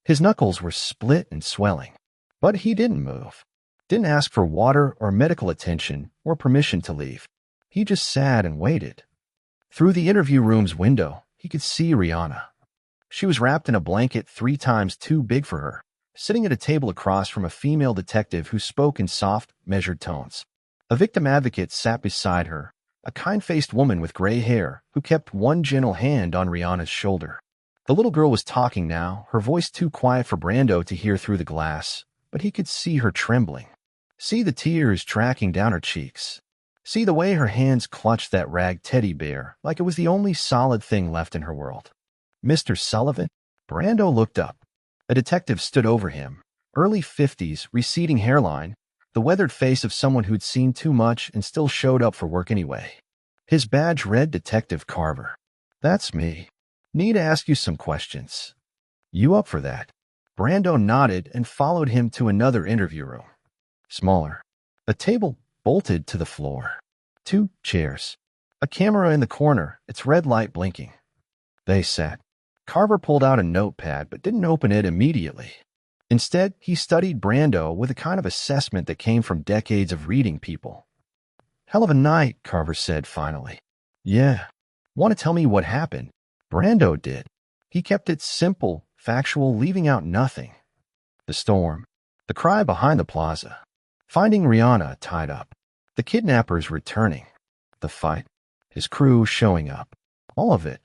His knuckles were split and swelling. But he didn't move. Didn't ask for water or medical attention or permission to leave. He just sat and waited. Through the interview room's window, he could see Rihanna. She was wrapped in a blanket 3 times too big for her, sitting at a table across from a female detective who spoke in soft, measured tones. A victim advocate sat beside her, a kind-faced woman with gray hair who kept one gentle hand on Rihanna's shoulder. The little girl was talking now, her voice too quiet for Brando to hear through the glass, but he could see her trembling. See the tears tracking down her cheeks. See the way her hands clutched that rag teddy bear like it was the only solid thing left in her world. Mr. Sullivan? Brando looked up. A detective stood over him, early 50s, receding hairline, the weathered face of someone who'd seen too much and still showed up for work anyway. His badge read Detective Carver. That's me. Need to ask you some questions. You up for that? Brando nodded and followed him to another interview room. Smaller. A table bolted to the floor. 2 chairs. A camera in the corner, its red light blinking. They sat. Carver pulled out a notepad but didn't open it immediately. Instead, he studied Brando with a kind of assessment that came from decades of reading people. Hell of a night, Carver said finally. Yeah. Want to tell me what happened? Brando did. He kept it simple, factual, leaving out nothing. The storm. The cry behind the plaza. Finding Rihanna tied up. The kidnappers returning. The fight. His crew showing up. All of it.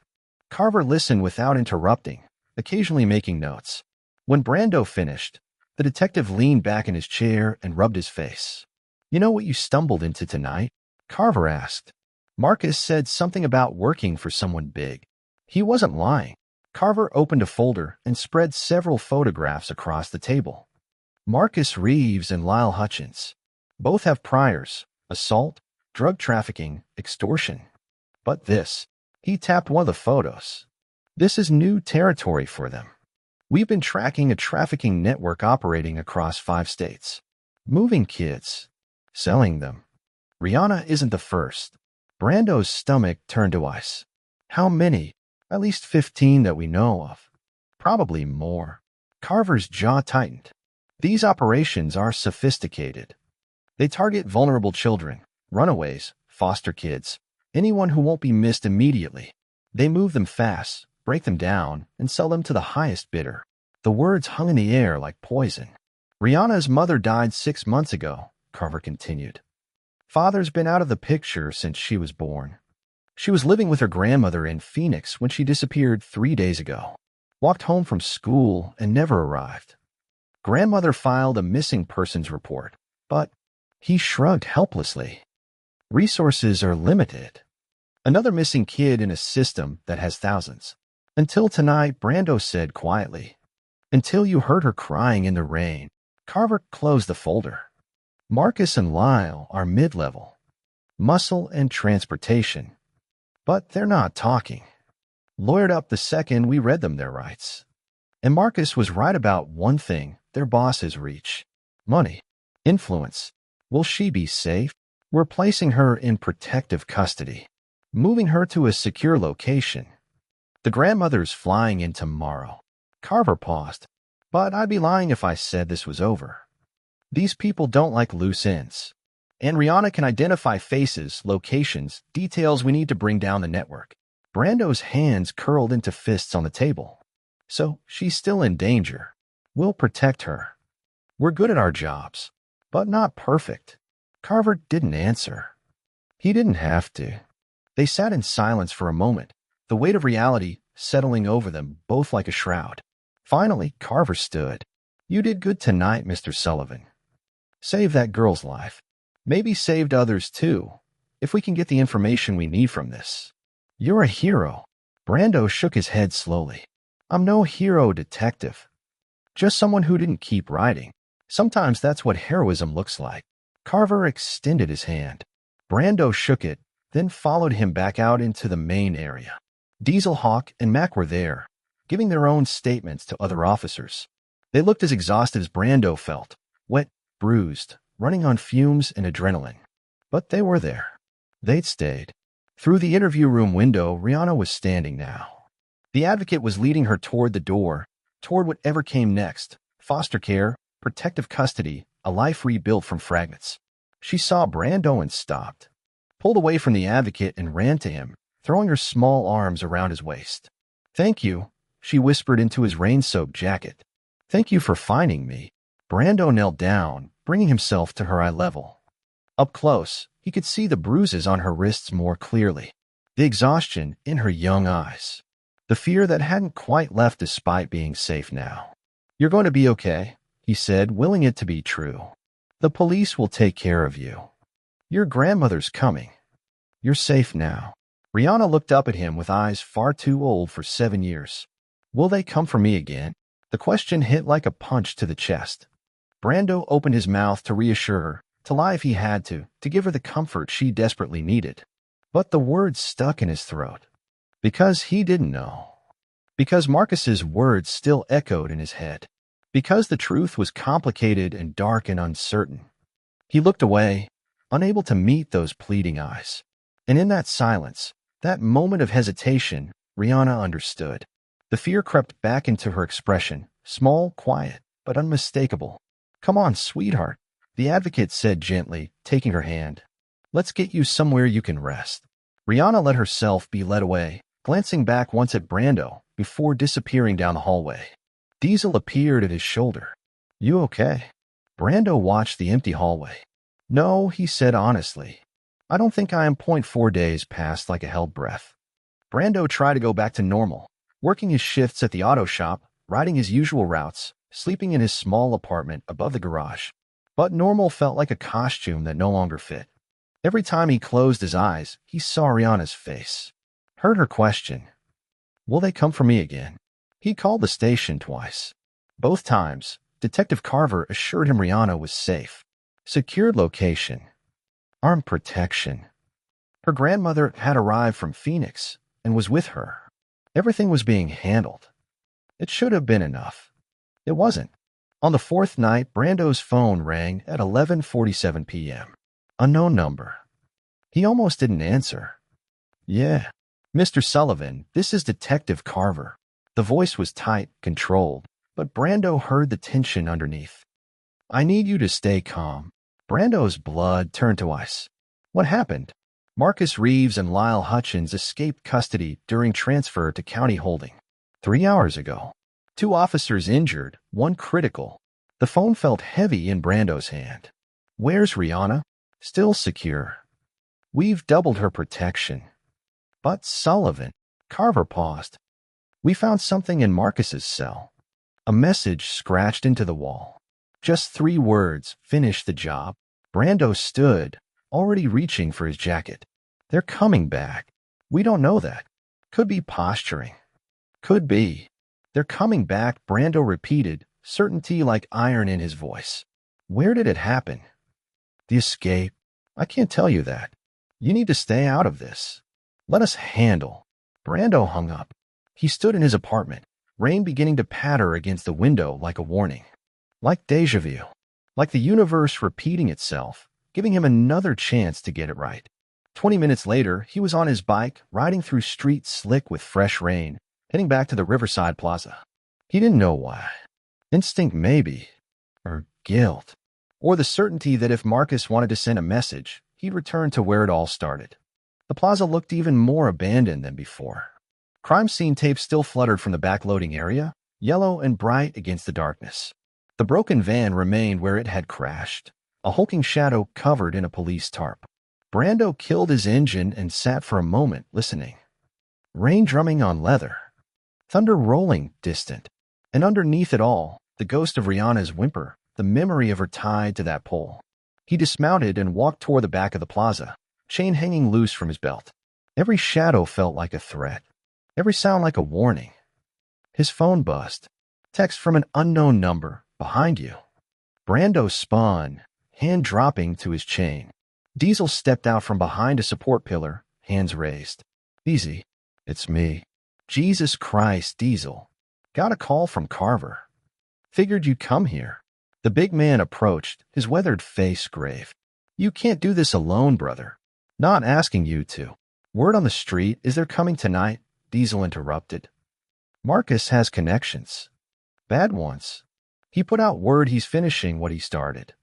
Carver listened without interrupting, occasionally making notes. When Brando finished, the detective leaned back in his chair and rubbed his face. You know what you stumbled into tonight? Carver asked. Marcus said something about working for someone big. He wasn't lying. Carver opened a folder and spread several photographs across the table. Marcus Reeves and Lyle Hutchins. Both have priors, assault, drug trafficking, extortion. But this, he tapped one of the photos. This is new territory for them. We've been tracking a trafficking network operating across 5 states. Moving kids. Selling them. Rihanna isn't the first. Brando's stomach turned to ice. How many? At least 15 that we know of. Probably more. Carver's jaw tightened. These operations are sophisticated. They target vulnerable children, runaways, foster kids, anyone who won't be missed immediately. They move them fast, break them down, and sell them to the highest bidder. The words hung in the air like poison. Rihanna's mother died 6 months ago, Carver continued. Father's been out of the picture since she was born. She was living with her grandmother in Phoenix when she disappeared 3 days ago. Walked home from school and never arrived. Grandmother filed a missing persons report, but he shrugged helplessly. Resources are limited. Another missing kid in a system that has thousands. Until tonight, Brando said quietly. Until you heard her crying in the rain. Carver closed the folder. Marcus and Lyle are mid-level. Muscle and transportation. But they're not talking. Lawyered up the second we read them their rights. And Marcus was right about one thing their bosses reach. Money. Influence. Will she be safe? We're placing her in protective custody. Moving her to a secure location. The grandmother's flying in tomorrow. Carver paused. But I'd be lying if I said this was over. These people don't like loose ends. And Rihanna can identify faces, locations, details we need to bring down the network. Brando's hands curled into fists on the table. So she's still in danger. We'll protect her. We're good at our jobs, but not perfect. Carver didn't answer. He didn't have to. They sat in silence for a moment, the weight of reality settling over them both like a shroud. Finally, Carver stood. You did good tonight, Mr. Sullivan. Saved that girl's life. Maybe saved others too, if we can get the information we need from this. You're a hero. Brando shook his head slowly. I'm no hero detective. Just someone who didn't keep writing. Sometimes that's what heroism looks like. Carver extended his hand. Brando shook it, then followed him back out into the main area. Dieselhawk and Mac were there, giving their own statements to other officers. They looked as exhausted as Brando felt, wet, bruised, running on fumes and adrenaline. But they were there. They'd stayed. Through the interview room window, Rihanna was standing now. The advocate was leading her toward the door, toward whatever came next, foster care, protective custody, a life rebuilt from fragments. She saw Brando and stopped, pulled away from the advocate and ran to him, throwing her small arms around his waist. Thank you, she whispered into his rain-soaked jacket. Thank you for finding me. Brando knelt down, bringing himself to her eye level. Up close, he could see the bruises on her wrists more clearly, the exhaustion in her young eyes, the fear that hadn't quite left despite being safe now. You're going to be okay, he said, willing it to be true. The police will take care of you. Your grandmother's coming. You're safe now. Rihanna looked up at him with eyes far too old for 7 years. Will they come for me again? The question hit like a punch to the chest. Brando opened his mouth to reassure her, to lie if he had to give her the comfort she desperately needed. But the words stuck in his throat. Because he didn't know. Because Marcus's words still echoed in his head. Because the truth was complicated and dark and uncertain. He looked away, unable to meet those pleading eyes. And in that silence, that moment of hesitation, Rihanna understood. The fear crept back into her expression, small, quiet, but unmistakable. Come on, sweetheart, the advocate said gently, taking her hand. Let's get you somewhere you can rest. Rihanna let herself be led away, glancing back once at Brando, before disappearing down the hallway. Diesel appeared at his shoulder. You okay? Brando watched the empty hallway. No, he said honestly. I don't think I am. 4 days passed like a held breath. Brando tried to go back to normal, working his shifts at the auto shop, riding his usual routes, sleeping in his small apartment above the garage. But normal felt like a costume that no longer fit. Every time he closed his eyes, he saw Rihanna's face. Heard her question. Will they come for me again? He called the station twice. Both times, Detective Carver assured him Rihanna was safe. Secured location. Armed protection. Her grandmother had arrived from Phoenix and was with her. Everything was being handled. It should have been enough. It wasn't. On the 4th night, Brando's phone rang at 11:47 p.m. Unknown number. He almost didn't answer. Yeah. Mr. Sullivan, this is Detective Carver. The voice was tight, controlled, but Brando heard the tension underneath. I need you to stay calm. Brando's blood turned to ice. What happened? Marcus Reeves and Lyle Hutchins escaped custody during transfer to county holding. 3 hours ago. 2 officers injured, 1 critical. The phone felt heavy in Brando's hand. Where's Rihanna? Still secure. We've doubled her protection. But Sullivan, Carver paused. We found something in Marcus's cell. A message scratched into the wall. Just 3 words, finish the job. Brando stood, already reaching for his jacket. They're coming back. We don't know that. Could be posturing. Could be. They're coming back, Brando repeated, certainty like iron in his voice. Where did it happen? The escape. I can't tell you that. You need to stay out of this. Let us handle. Brando hung up. He stood in his apartment, rain beginning to patter against the window like a warning. Like déjà vu. Like the universe repeating itself, giving him another chance to get it right. 20 minutes later, he was on his bike, riding through streets slick with fresh rain, heading back to the Riverside Plaza. He didn't know why. Instinct maybe. Or guilt. Or the certainty that if Marcus wanted to send a message, he'd return to where it all started. The plaza looked even more abandoned than before. Crime scene tape still fluttered from the backloading area, yellow and bright against the darkness. The broken van remained where it had crashed, a hulking shadow covered in a police tarp. Brando killed his engine and sat for a moment listening. Rain drumming on leather. Thunder rolling distant. And underneath it all, the ghost of Rihanna's whimper, the memory of her tied to that pole. He dismounted and walked toward the back of the plaza, chain hanging loose from his belt. Every shadow felt like a threat. Every sound like a warning. His phone buzzed. Text from an unknown number, behind you. Brando spun, hand dropping to his chain. Diesel stepped out from behind a support pillar, hands raised. Easy. It's me. Jesus Christ, Diesel. Got a call from Carver. Figured you'd come here. The big man approached, his weathered face grave. You can't do this alone, brother. Not asking you to. Word on the street is they're coming tonight, Diesel interrupted. Marcus has connections. Bad ones. He put out word he's finishing what he started.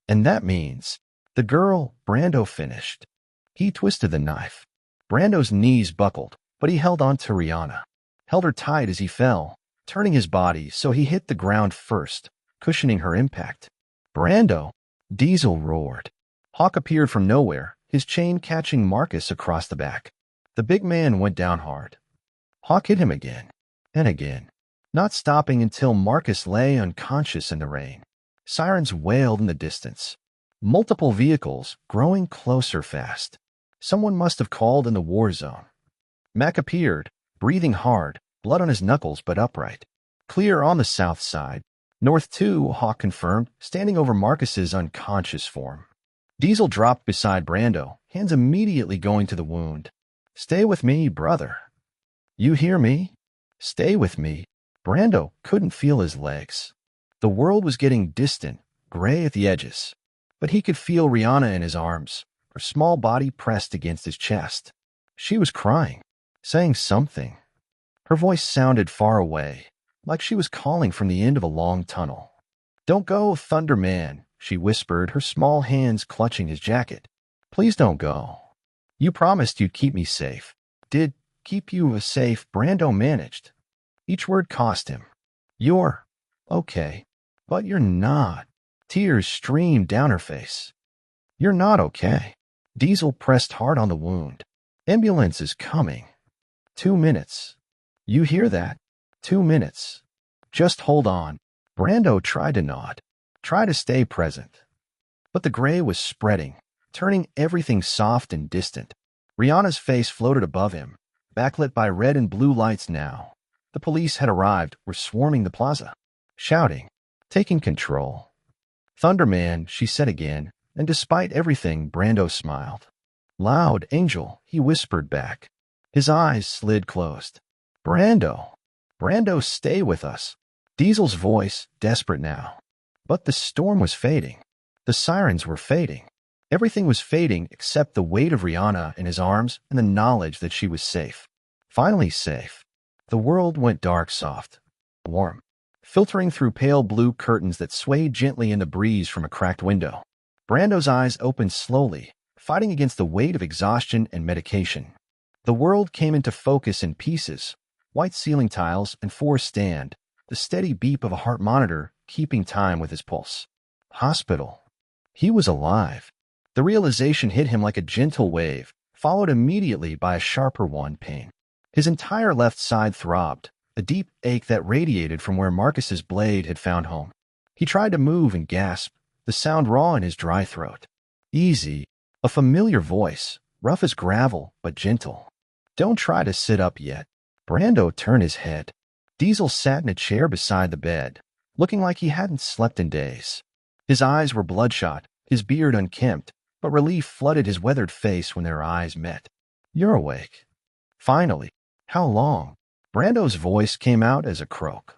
And that means the girl Brando finished. He twisted the knife. Brando's knees buckled, but he held on to Rihanna. Held her tight as he fell, turning his body so he hit the ground first, cushioning her impact. Brando! Diesel roared. Hawk appeared from nowhere, his chain catching Marcus across the back. The big man went down hard. Hawk hit him again, and again, not stopping until Marcus lay unconscious in the rain. Sirens wailed in the distance. Multiple vehicles growing closer fast. Someone must have called in the war zone. Mac appeared, breathing hard, blood on his knuckles but upright. Clear on the south side. North 2, Hawk confirmed, standing over Marcus's unconscious form. Diesel dropped beside Brando, hands immediately going to the wound. Stay with me, brother. You hear me? Stay with me. Brando couldn't feel his legs. The world was getting distant, gray at the edges. But he could feel Rihanna in his arms, her small body pressed against his chest. She was crying, saying something. Her voice sounded far away, like she was calling from the end of a long tunnel. Don't go, Thunder Man, she whispered, her small hands clutching his jacket. Please don't go. You promised you'd keep me safe. Did keep you safe, Brando managed. Each word cost him. You're okay, but you're not. Tears streamed down her face. You're not okay. Diesel pressed hard on the wound. Ambulance is coming. 2 minutes. You hear that? 2 minutes. Just hold on. Brando tried to nod, tried to stay present. But the gray was spreading, turning everything soft and distant. Rihanna's face floated above him, backlit by red and blue lights now. The police had arrived, were swarming the plaza, shouting, taking control. Thunderman, she said again, and despite everything, Brando smiled. Loud, Angel, he whispered back. His eyes slid closed. Brando! Brando, stay with us. Diesel's voice, desperate now. But the storm was fading. The sirens were fading. Everything was fading except the weight of Rihanna in his arms and the knowledge that she was safe. Finally safe. The world went dark, soft, warm, filtering through pale blue curtains that swayed gently in the breeze from a cracked window. Brando's eyes opened slowly, fighting against the weight of exhaustion and medication. The world came into focus in pieces, white ceiling tiles and four stand, the steady beep of a heart monitor keeping time with his pulse. Hospital. He was alive. The realization hit him like a gentle wave, followed immediately by a sharper one, pain. His entire left side throbbed, a deep ache that radiated from where Marcus's blade had found home. He tried to move and gasped, the sound raw in his dry throat. Easy. A familiar voice, rough as gravel, but gentle. Don't try to sit up yet. Brando turned his head. Diesel sat in a chair beside the bed, looking like he hadn't slept in days. His eyes were bloodshot, his beard unkempt, but relief flooded his weathered face when their eyes met. You're awake. Finally. How long? Brando's voice came out as a croak.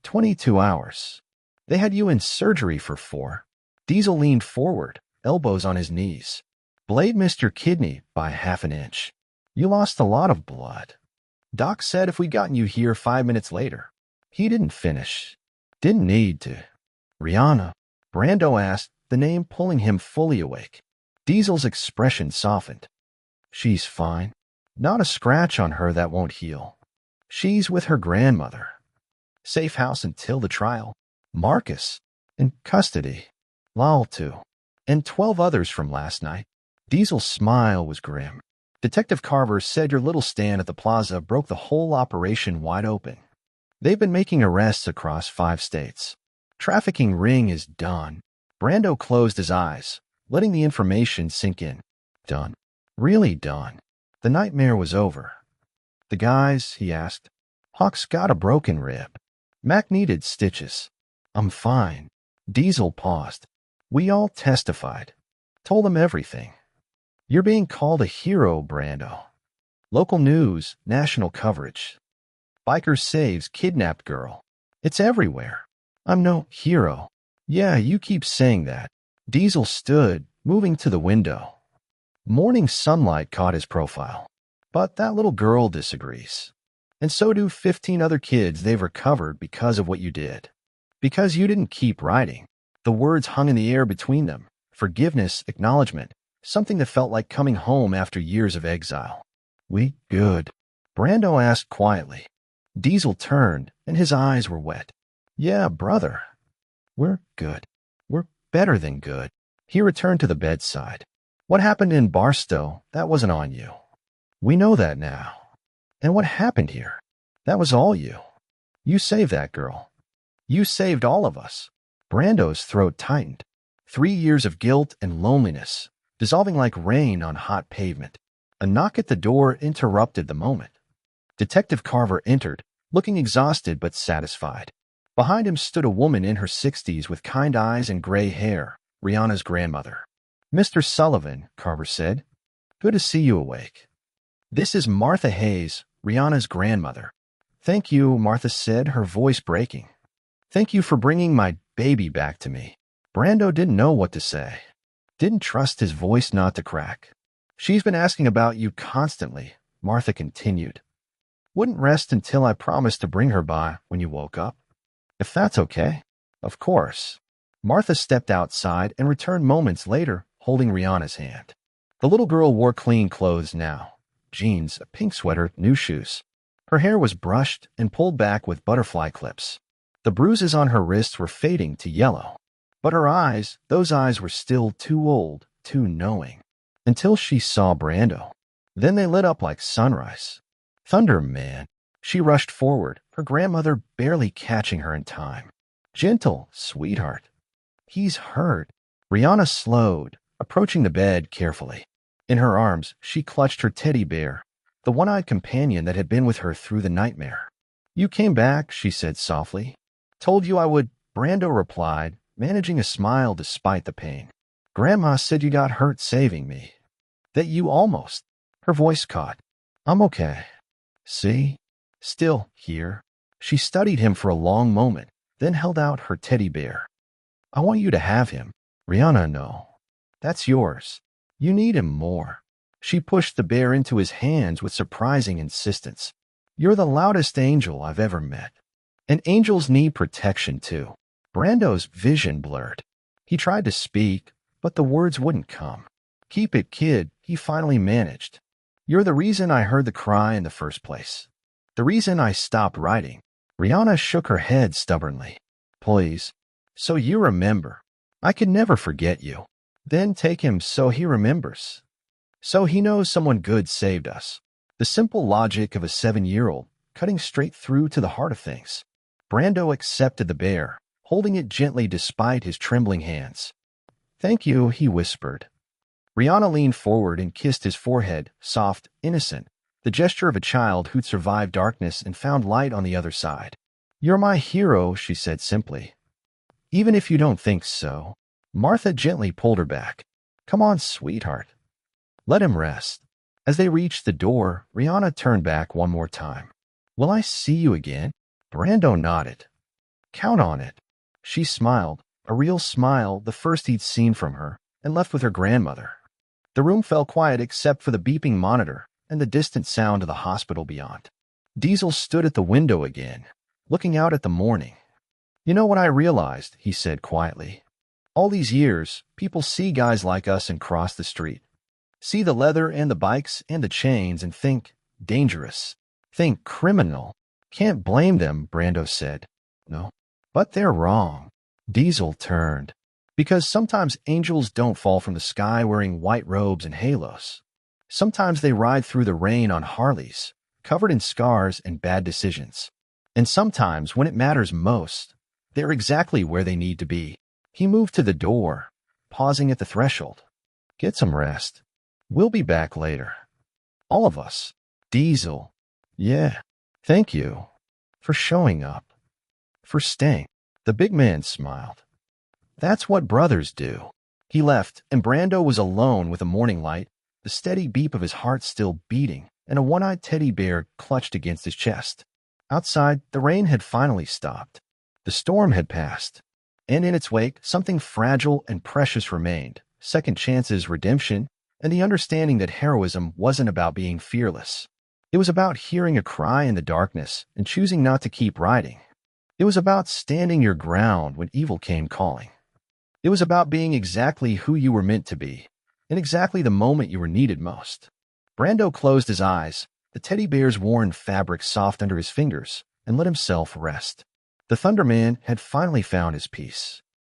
22 hours. They had you in surgery for 4. Diesel leaned forward, elbows on his knees. Blade missed your kidney by half an inch. You lost a lot of blood. Doc said if we'd gotten you here 5 minutes later. He didn't finish. Didn't need to. Rihanna? Brando asked, the name pulling him fully awake. Diesel's expression softened. She's fine. Not a scratch on her that won't heal. She's with her grandmother. Safe house until the trial. Marcus. In custody. Lal too. And 12 others from last night. Diesel's smile was grim. Detective Carver said your little stand at the Plaza broke the whole operation wide open. They've been making arrests across 5 states. Trafficking ring is done. Brando closed his eyes, letting the information sink in. Done. Really done. The nightmare was over. The guys, he asked. Hawk's got a broken rib. Mac needed stitches. I'm fine. Diesel paused. We all testified. Told them everything. You're being called a hero, Brando. Local news, national coverage. Biker saves kidnapped girl. It's everywhere. I'm no hero. Yeah, you keep saying that. Diesel stood, moving to the window. Morning sunlight caught his profile. But that little girl disagrees. And so do 15 other kids they've recovered because of what you did. Because you didn't keep writing. The words hung in the air between them. Forgiveness, acknowledgement. Something that felt like coming home after years of exile. We good? Brando asked quietly. Diesel turned, and his eyes were wet. Yeah, brother. We're good. We're better than good. He returned to the bedside. What happened in Barstow, that wasn't on you. We know that now. And what happened here? That was all you. You saved that girl. You saved all of us. Brando's throat tightened. 3 years of guilt and loneliness, dissolving like rain on hot pavement. A knock at the door interrupted the moment. Detective Carver entered, looking exhausted but satisfied. Behind him stood a woman in her 60s with kind eyes and gray hair, Rihanna's grandmother. Mr. Sullivan, Carver said. Good to see you awake. This is Martha Hayes, Rihanna's grandmother. Thank you, Martha said, her voice breaking. Thank you for bringing my baby back to me. Brando didn't know what to say. Didn't trust his voice not to crack. She's been asking about you constantly, Martha continued. Wouldn't rest until I promised to bring her by when you woke up. If that's okay. Of course. Martha stepped outside and returned moments later, holding Rihanna's hand. The little girl wore clean clothes now. Jeans, a pink sweater, new shoes. Her hair was brushed and pulled back with butterfly clips. The bruises on her wrists were fading to yellow. But her eyes, those eyes were still too old, too knowing. Until she saw Brando. Then they lit up like sunrise. Thunder, man. She rushed forward, her grandmother barely catching her in time. Gentle, sweetheart. He's hurt. Rihanna slowed, approaching the bed carefully. In her arms, she clutched her teddy bear, the one-eyed companion that had been with her through the nightmare. You came back, she said softly. Told you I would, Brando replied, managing a smile despite the pain. Grandma said you got hurt saving me. That you almost. Her voice caught. I'm okay. See? Still here. She studied him for a long moment, then held out her teddy bear. I want you to have him. Rihanna, no. That's yours. You need him more. She pushed the bear into his hands with surprising insistence. You're the loudest angel I've ever met. And angels need protection too. Brando's vision blurred. He tried to speak, but the words wouldn't come. Keep it, kid, he finally managed. You're the reason I heard the cry in the first place. The reason I stopped writing. Rihanna shook her head stubbornly. Please. So you remember. I could never forget you. Then take him so he remembers. So he knows someone good saved us. The simple logic of a 7-year-old, cutting straight through to the heart of things. Brando accepted the bear, holding it gently despite his trembling hands. Thank you, he whispered. Rihanna leaned forward and kissed his forehead, soft, innocent, the gesture of a child who'd survived darkness and found light on the other side. You're my hero, she said simply. Even if you don't think so. Martha gently pulled her back. Come on, sweetheart. Let him rest. As they reached the door, Rihanna turned back one more time. Will I see you again? Brando nodded. Count on it. She smiled, a real smile, the first he'd seen from her, and left with her grandmother. The room fell quiet except for the beeping monitor and the distant sound of the hospital beyond. Diesel stood at the window again, looking out at the morning. You know what I realized, he said quietly. All these years, people see guys like us and cross the street. See the leather and the bikes and the chains and think dangerous. Think criminal. Can't blame them, Brando said. No. But they're wrong. Diesel turned. Because sometimes angels don't fall from the sky wearing white robes and halos. Sometimes they ride through the rain on Harleys, covered in scars and bad decisions. And sometimes, when it matters most, they're exactly where they need to be. He moved to the door, pausing at the threshold. Get some rest. We'll be back later. All of us. Diesel. Yeah. Thank you. For showing up. For staying. The big man smiled. That's what brothers do. He left, and Brando was alone with the morning light, the steady beat of his heart still beating, and a one-eyed teddy bear clutched against his chest. Outside, the rain had finally stopped. The storm had passed. And in its wake, something fragile and precious remained. Second chances, redemption, and the understanding that heroism wasn't about being fearless. It was about hearing a cry in the darkness and choosing not to keep riding. It was about standing your ground when evil came calling. It was about being exactly who you were meant to be, in exactly the moment you were needed most. Brando closed his eyes, the teddy bear's worn fabric soft under his fingers, and let himself rest. The Thunderman had finally found his peace.